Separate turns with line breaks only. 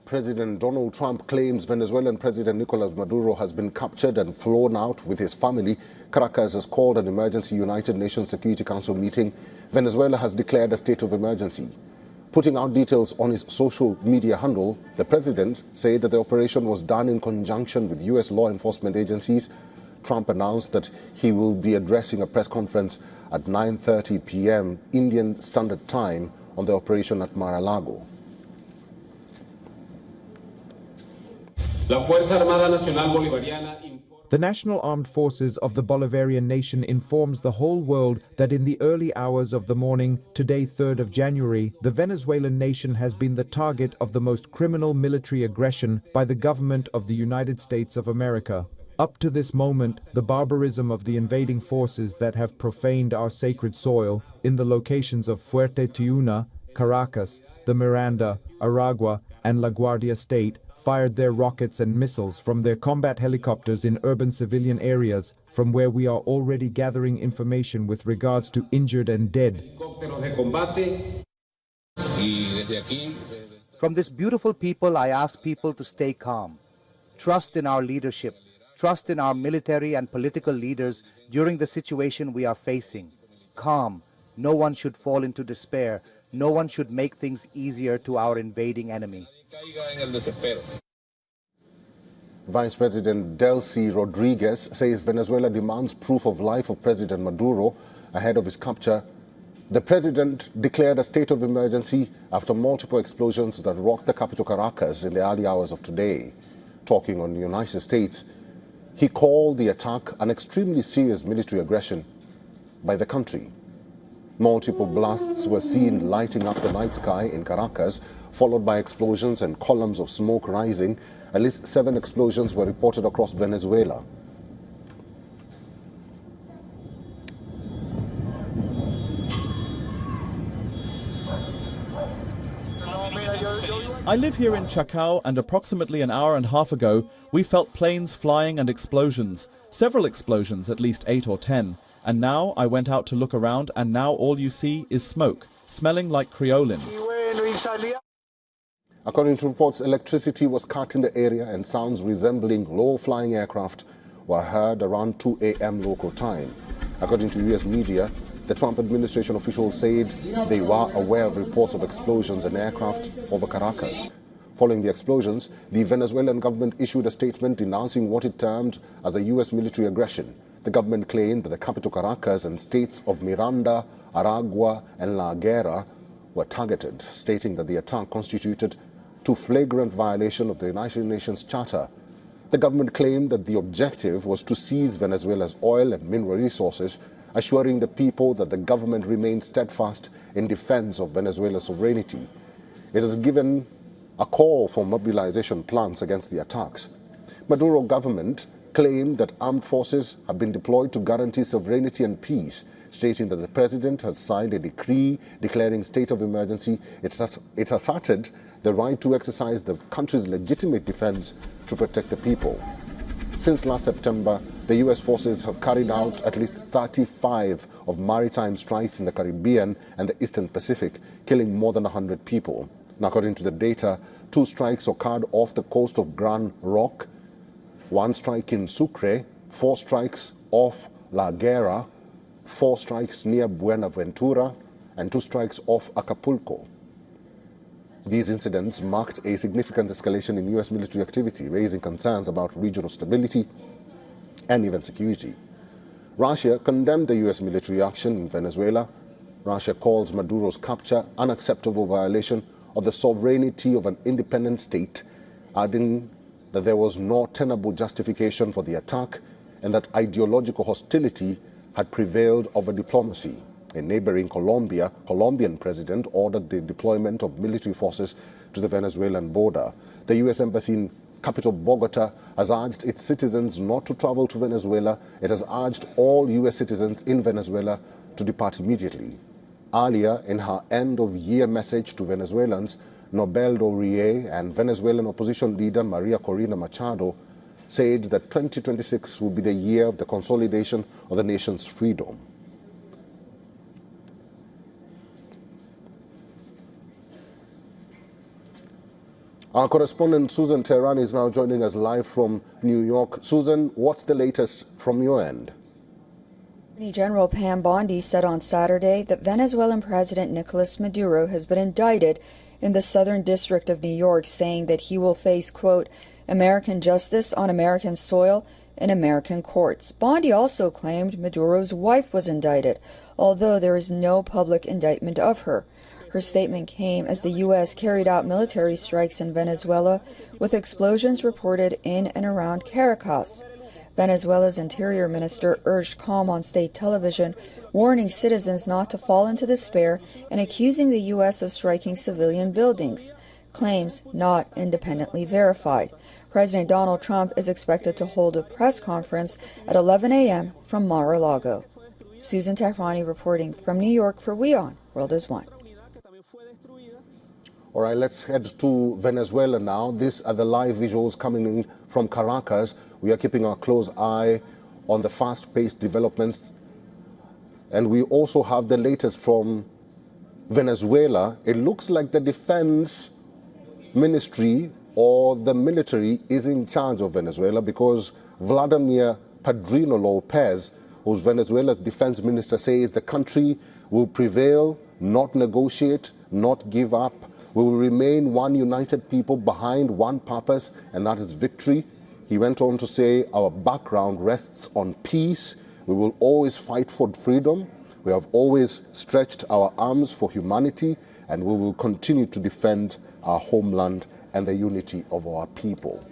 President Donald Trump claims Venezuelan President Nicolas Maduro has been captured and flown out with his family. Caracas has called an emergency United Nations Security Council meeting. Venezuela has declared a state of emergency. Putting out details on his social media handle, the president said that the operation was done in conjunction with U.S. law enforcement agencies. Trump announced that he will be addressing a press conference at 9:30 p.m. Indian Standard Time on the operation at Mar-a-Lago.
The National Armed Forces of the Bolivarian nation informs the whole world that in the early hours of the morning, today 3rd of January, the Venezuelan nation has been the target of the most criminal military aggression by the government of the United States of America. Up to this moment, the barbarism of the invading forces that have profaned our sacred soil in the locations of Fuerte Tiuna, Caracas, the Miranda, Aragua, and La Guardia State fired their rockets and missiles from their combat helicopters in urban civilian areas, from where we are already gathering information with regards to injured and dead.
From this beautiful people, I ask people to stay calm. Trust in our leadership. Trust in our military and political leaders during the situation we are facing. Calm. No one should fall into despair. No one should make things easier to our invading enemy.
Vice President Delcy Rodriguez says Venezuela demands proof of life of President Maduro ahead of his capture. The president declared a state of emergency after multiple explosions that rocked the capital Caracas in the early hours of today. Talking on the United States, he called the attack an extremely serious military aggression by the country. Multiple blasts were seen lighting up the night sky in Caracas, followed by explosions and columns of smoke rising. At least 7 explosions were reported across Venezuela.
I live here in Chacao, and approximately an hour and a half ago, we felt planes flying and explosions. Several explosions, at least 8 or 10. And now I went out to look around, and now all you see is smoke, smelling like creolin.
According to reports, electricity was cut in the area and sounds resembling low-flying aircraft were heard around 2 a.m. local time. According to U.S. media, the Trump administration officials said they were aware of reports of explosions and aircraft over Caracas. Following the explosions, the Venezuelan government issued a statement denouncing what it termed as a U.S. military aggression. The government claimed that the capital Caracas and states of Miranda, Aragua, and La Guardia were targeted, stating that the attack constituted a flagrant violation of the United Nations Charter. The government claimed that the objective was to seize Venezuela's oil and mineral resources, assuring the people that the government remained steadfast in defense of Venezuela's sovereignty. It has given a call for mobilization plans against the attacks. Maduro government claimed that armed forces have been deployed to guarantee sovereignty and peace, stating that the president has signed a decree declaring state of emergency. It asserted the right to exercise the country's legitimate defense to protect the people. Since last September, the U.S. forces have carried out at least 35 of maritime strikes in the Caribbean and the Eastern Pacific, killing more than 100 people. Now, according to the data, 2 strikes occurred off the coast of Gran Roque, 1 strike in Sucre, 4 strikes off La Guardia, 4 strikes near Buenaventura, and 2 strikes off Acapulco. These incidents marked a significant escalation in U.S. military activity, raising concerns about regional stability and even security. Russia condemned the U.S. military action in Venezuela. Russia calls Maduro's capture an unacceptable violation of the sovereignty of an independent state, adding that there was no tenable justification for the attack and that ideological hostility had prevailed over diplomacy. In neighboring Colombia, Colombian president ordered the deployment of military forces to the Venezuelan border. The U.S. Embassy in capital Bogota has urged its citizens not to travel to Venezuela. It has urged all U.S. citizens in Venezuela to depart immediately. Earlier, in her end-of-year message to Venezuelans, Nobel Laurier and Venezuelan opposition leader Maria Corina Machado said that 2026 will be the year of the consolidation of the nation's freedom. Our correspondent Susan Tehran is now joining us live from New York. Susan, what's the latest from your end?
Attorney General Pam Bondi said on Saturday that Venezuelan President Nicolas Maduro has been indicted in the Southern District of New York, saying that he will face, quote, American justice on American soil in American courts. Bondi also claimed Maduro's wife was indicted, although there is no public indictment of her. Her statement came as the U.S. carried out military strikes in Venezuela, with explosions reported in and around Caracas. Venezuela's interior minister urged calm on state television, warning citizens not to fall into despair and accusing the U.S. of striking civilian buildings, claims not independently verified. President Donald Trump is expected to hold a press conference at 11 a.m. from Mar-a-Lago. Susan Tehrani reporting from New York for WION World is One.
All right, let's head to Venezuela now. These are the live visuals coming in from Caracas. We are keeping our close eye on the fast-paced developments. And we also have the latest from Venezuela. It looks like the defense ministry or the military is in charge of Venezuela, because Vladimir Padrino Lopez, who's Venezuela's defense minister, says the country will prevail, not negotiate, not give up. We will remain one united people behind one purpose, and that is victory. He went on to say, our background rests on peace. We will always fight for freedom. We have always stretched our arms for humanity, and we will continue to defend our homeland and the unity of our people.